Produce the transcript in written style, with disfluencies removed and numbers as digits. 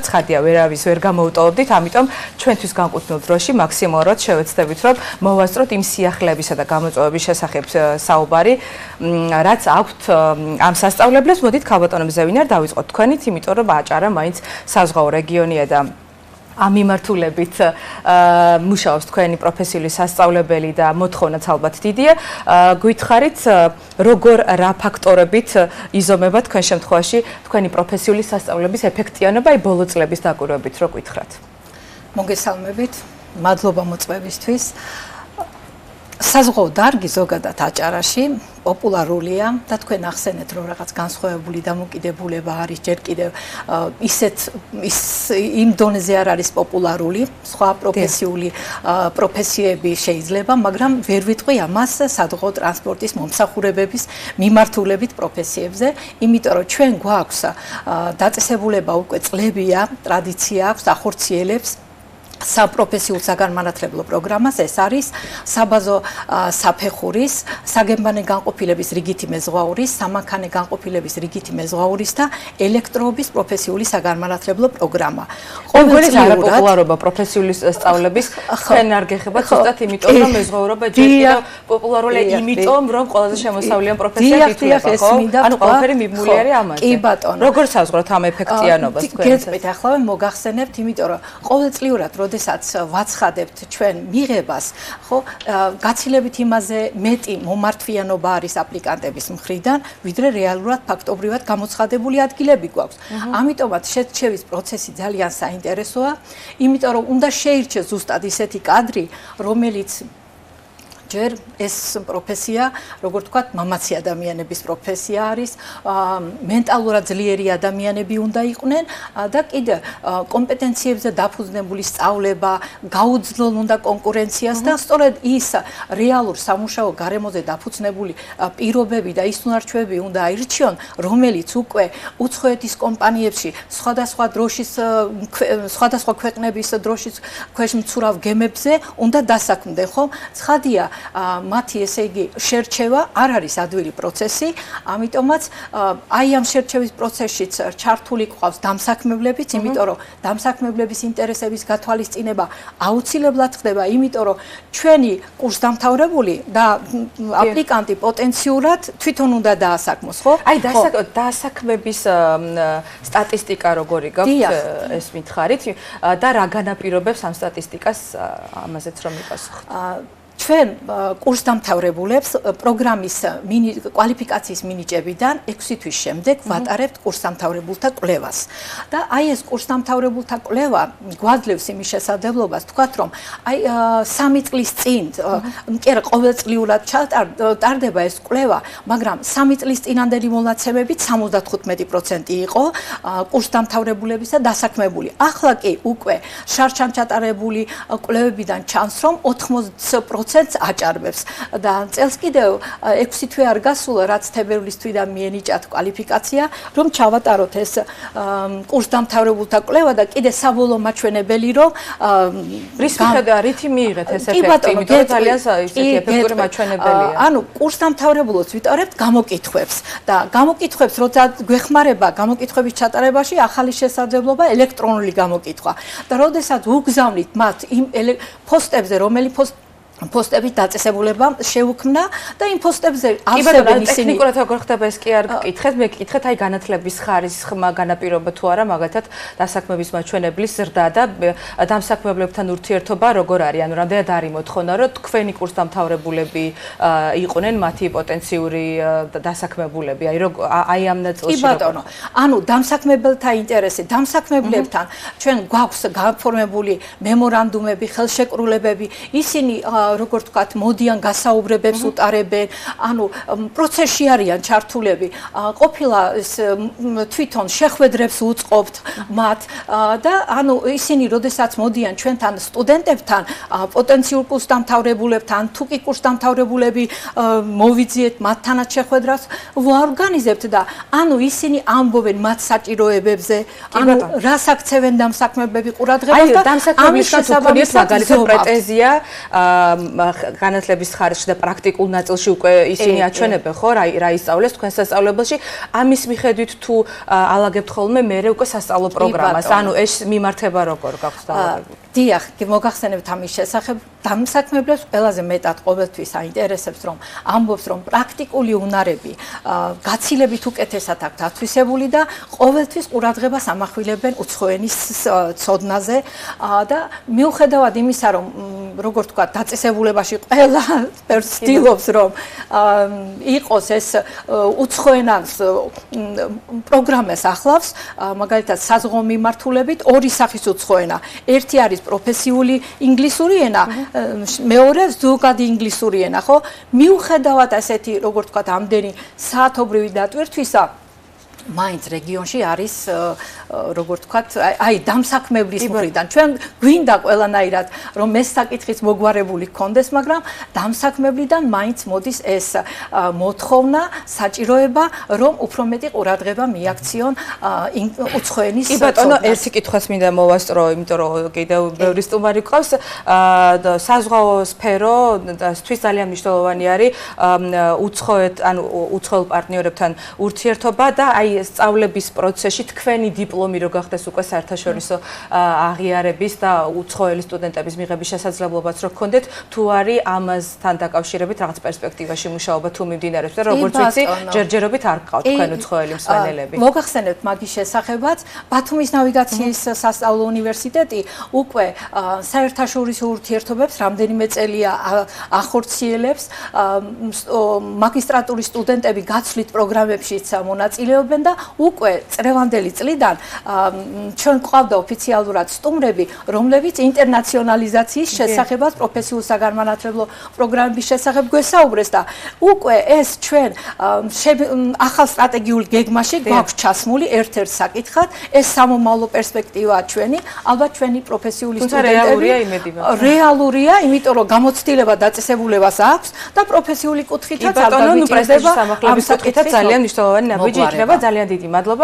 ცხადია ვერავის ვერ გამოუტოვებდით, ამიტომ ჩვენთვის განკუთვნილ დროში მაქსიმალურად შევეცდებით, რომ მოვასწროთ იმ სიახლეებისა და გამოწვევების შესახებ საუბარი, რაც აქვთ ამ სასწავლებლებს. მოდით ქალბატონო მზევინარ დავიწყოთ თქვენით, იმიტომ რომ აჭარა მაინც საზღვაო რეგიონია და ამ მიმართულებით მუშაობს თქვენი პროფესიული სასწავლებელი და მოთხოვნაც ალბათ დიდია. გვითხრით, როგორ რა ფაქტორებით იზომება თქვენ შემთხვევაში თქვენი პროფესიული სასწავლების ეფექტიანობა აი ბოლო წლების დაკვირვებით, რო გითხრათ. მოგესალმებით, მადლობა მოწვევისთვის. საზღვაო დარგი ზოგადად აჭარაში პოპულარულია და თქვენ ახსენეთ, რომ რაღაც განსხვავებული დამოკიდებულება არის ჯერ კიდევ იმ დონეზე არ არის პოპულარული, სხვა პროფესიები შეიძლება, მაგრამ ვერ ვიტყვი ამას საზღვაო ტრანსპორტის მომსახურებების მიმართულებით პროფესიებზე, იმიტომ რომ ჩვენ გვაქვს დაწესებულება უკვე წლებია, ტრადიცია აქვს, ახორციელებს საპროფესიულ საგანმანათლებლო პროგრამას. ეს არის საბაზო საფეხურის, საგემბანე განყოფილების რიგითი მეზღვაურის, სამანქანე განყოფილების რიგითი მეზღვაურის და ელექტროობის პროფესიული საგანმანათლებლო პროგრამა. ყოველთვის არაპოპულარობა პროფესიული სწავლების თქვენ არ გეხებათ ზუსტად იმიტომ რომ მეზღვაურობა ჯერ კიდევ პოპულარულია იმიტომ რომ ყველაზე შემოსავლიანი პროფესია ითვლება, ხო? ანუ ყველაფერი მიბმული არის ამაზე. კი ბატონო. როგორ საზღვროთ ამ ეფექტიანობას თქვენ? გეტყვით ახლა მოგახსენებთ, იმიტომ რომ ყოველწლიურად როდესაც ვაცხადებთ ჩვენ მიღებას, ხო, გაცილებით იმაზე მეტი მომართვიანობა არის აპლიკანტების მხრიდან, ვიდრე რეალურად ფაქტობრივად გამოცხადებული ადგილები გვაქვს. ამიტომაც შერჩევის პროცესი ძალიან საინტერესოა, იმიტომ რომ უნდა შეირჩეს ზუსტად ისეთი კადრი, რომელიც ჯერ ეს პროფესია, როგორ თქვათ, მამაცი ადამიანების პროფესია არის, მენტალურად ძლიერი ადამიანები უნდა იყვნენ და კიდე კომპეტენციებზე დაფუძნებული სწავლება, გაუძლო უნდა კონკურენციას და სწორედ ის რეალურ სამუშაო გარემოზე დაფუძნებული პირობები და ის უნარჩვევები უნდა აირჩიონ, რომელიც უკვე უცხოეთის კომპანიებში სხვადასხვა დროშის, სხვადასხვა ქვეყნების დროშის ქვეშ მცურავ გემებზე უნდა დასაქმდნენ, ხო? ცხადია მათი ესე იგი შერჩევა არ არის ადვილი პროცესი, ამიტომაც აი ამ შერჩევის პროცესშიც ჩართული ყავს დამსაქმებლებიც, იმიტომ რომ დამსაქმებლების ინტერესების გათვალისწინება აუცილებლად ხდება, იმიტომ რომ ჩვენი კურსდამთავრებული და აპლიკანტი პოტენციურად თვითონ უნდა დაასაქმოს, ხო? აი დაასაქმების სტატისტიკა როგორი გაქვთ ეს მითხარით და რა განაპირობებს ამ სტატისტიკას ამაზეც რომ მიპასუხოთ. ჩვენ კურსდამთავრებულებს პროგრამის კვალიფიკაციის მინიჭებიდან 6 თვის შემდეგ ვატარებთ კურსდამთავრებულთა კვლევას. და აი ეს კურსდამთავრებულთა კვლევა გვაძლევს იმის შესაძლებლობას, თქვათ რომ აი 3 წლის წინ კი არა ყოველწლიურად ტარდება ეს კვლევა, მაგრამ 3 წლის წინანდელი მონაცემებით 75% იყო კურსდამთავრებულებისა დასაქმებული. ახლა კი უკვე შარშანჩატარებული კვლევებიდან ჩანს რომ 80% აჭარბებს და წელს კიდევ 6 თვე არ გასულა, რაც თებერვლის თვიდან მიენიჭათ კვალიფიკაცია, რომ ჩავატაროთ ეს კურსდამთავრებულთა კვლევა და კიდე საბოლოო მაჩვენებელი, რომ რის მიხედვით რითი მიიღეთ ეს ეფექტი, იმიტომ რომ ძალიან ისეთი ეფექტური მაჩვენებელია. ანუ კურსდამთავრებულებს ვიტარებთ გამოკითხვებს და გამოკითხვებს როცა გვეხმარება გამოკითხვების ჩატარებაში ახალი შესაძლებლობა ელექტრონული გამოკითხვა და როდესაც უგზავნით მათ იმ პოსტებზე, რომელი პოსტების დაწესებულება შეუქმნა და იმ პოსტებზე არსებენ ისინი ტექნიკურად როგორ ხდება ეს კი არ გკითხეთ, მე გკითხეთ აი განათლების ხარისხმა განაპირობა თუ არა, მაგათად დასაქმების მაჩვენებლის ზრდა და დამსაქმებლებთან ურთიერთობა როგორ არის, ანუ რამდენად არის მოთხოვნა, რომ თქვენი კურსდამთავრებულები იყვნენ მათი პოტენციური დასაქმებულები, აი ამ ნაწილში. კი ბატონო, ანუ დამსაქმებელთა ინტერესი, დამსაქმებლებთან ჩვენ გვაქვს გაფორმებული მემორანდუმები, ხელშეკრულებები, ისინი როგორ თქვათ, მოდიან გასაუბრებებს უტარებენ, ანუ პროცესში არიან ჩართულები. ყოფილა თვითონ შეხვედრებს უწყობთ მათ და ანუ ისინი როდესაც მოდიან ჩვენთან სტუდენტებთან, პოტენციურ კურსდამთავრებულებთან, თუ კი კურსდამთავრებულები მოვიძიეთ მათთანაც შეხვედრას, ვაორგანიზებთ და ანუ ისინი ამბობენ მათ საჭიროებებზე, ანუ რას აქცევენ დამსაქმებები ყურადღებას და დამსაქმებლის შესაბამისად მაგალითად პრეტენზია განათლების ხარჯში და პრაქტიკულ ნაწილში უკვე ისინი აჩვენებენ ხო რა ისწავლეს თქვენ სასწავლებელში ამის მიხედვით თუ ალაგებთ ხოლმე მერე უკვე სასწავლო პროგრამას ანუ ეს მიმართება როგორ გაქვს დაალაგებული დიახ, მოგახსენებთ ამის შესახებ, დამსაქმებლებს ყველაზე მეტად ყოველთვის აინტერესებს, რომ ამბობს, რომ პრაქტიკული უნარები გაცილებით უკეთესად აქვთ ათვისებული და ყოველთვის ყურადღებას ამახვილებენ უცხოენის ცოდნაზე და მიუხედავად იმისა, რომ როგორ თქვა, დაწესებულებაში ყველა ცდილობს, რომ იყოს ეს უცხოენას პროგრამას ახლავს, მაგალითად საზღვაო მიმართულებით ორი სახის უცხოენა. ერთი არის პროფესიული ინგლისური ენა, მეორე ზოგადი ინგლისური ენა, ხო? მიუხედავად ასეთი, როგორ თქვა, ამდენი საათობრივი დატვირთვისა, მაინც რეგიონში არის როგორ თქვათ, აი დამსაქმებლის მხრიდან. ჩვენ გვინდა ყველანაირად რომ ეს საკითხიც მოგვარებული გქონდეს, მაგრამ დამსაქმებლიდან მაინც მოდის ეს მოთხოვნა, საჭიროება, რომ უფრო მეტი ყურადღება მიაქციონ უცხოენის კი ბატონო, ერთი კითხვაც მინდა მოვასწრო, იმიტომ რომ კიდევ ბევრი სტუმარი გყავს. საზღვაო სფერო თვის ძალიან მნიშვნელოვანი არის უცხოელ პარტნიორებთან ურთიერთობა და აი სწავლების პროცესში თქვენი დიპლომი რო გახდეს უკვე საერთაშორისო აღიარების და უცხოელი სტუდენტების მიღების შესაძლებლობაც რო გქონდეთ, თუ არის ამასთან დაკავშირებით რაღაც პერსპექტივაში მუშაობა თუ მიმდინარეობს და როგორც ვიცი, ჯერჯერობით არ გყავთ თქვენ უცხოელი მსმენელები. მოგახსენებთ მაგის შესახებაც, ბათუმის ნავიგაციის სასწავლო უნივერსიტეტი უკვე საერთაშორისო ურთიერთობებს რამდენიმე წელია ახორციელებს, მაგისტრატურის სტუდენტები გაცვლით პროგრამებშიც მონაწილეობენ და უკვე წლევანდელი წლიდან ჩვენ გვყავდა ოფიციალურად სტუმრები, რომლებიც ინტერნაციონალიზაციის შესახებაც პროფესიულ საგანმანათლებლო პროგრამების შესახებ გვესაუბრეს და უკვე ეს ჩვენ ახალ სტრატეგიულ გეგმაში გვაქვს ჩასმული ერთ-ერთ საკითხად, ეს სამომავლო პერსპექტივაა ჩვენი, ალბათ ჩვენი პროფესიული სტუდენტები რეალურია, იმიტომ რომ გამოცდილება დაწესებულებას აქვს და პროფესიული კუთხითაც ალბათ ამ საკითხით ძალიან მნიშვნელოვანი ნაბიჯი იქნება. ძალიან დიდი მადლობა.